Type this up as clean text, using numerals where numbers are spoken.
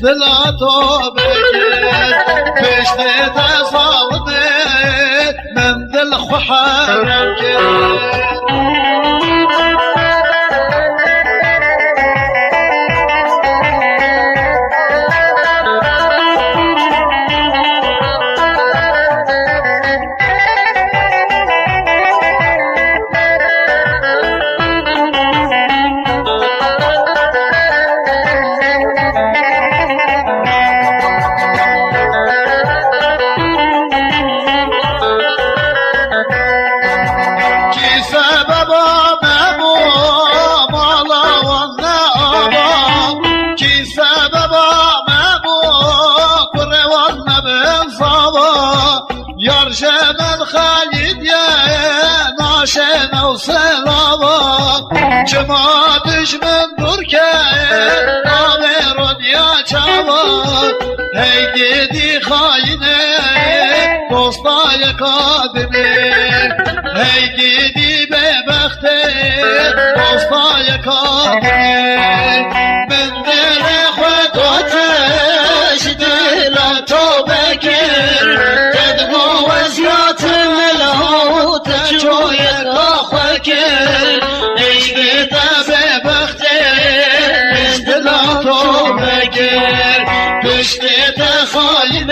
دلا تو بگیر پشت تصاوده من دل خوحرم کرد من خالد يا ناشنا وسلامة جما دشمن دركه آمرون يا جوان هيدي دي خاينه دوستا يا قادمي هيدي دي ببخته دوستا يا قادمي من دل خداتش دل تو بكر پشت خالی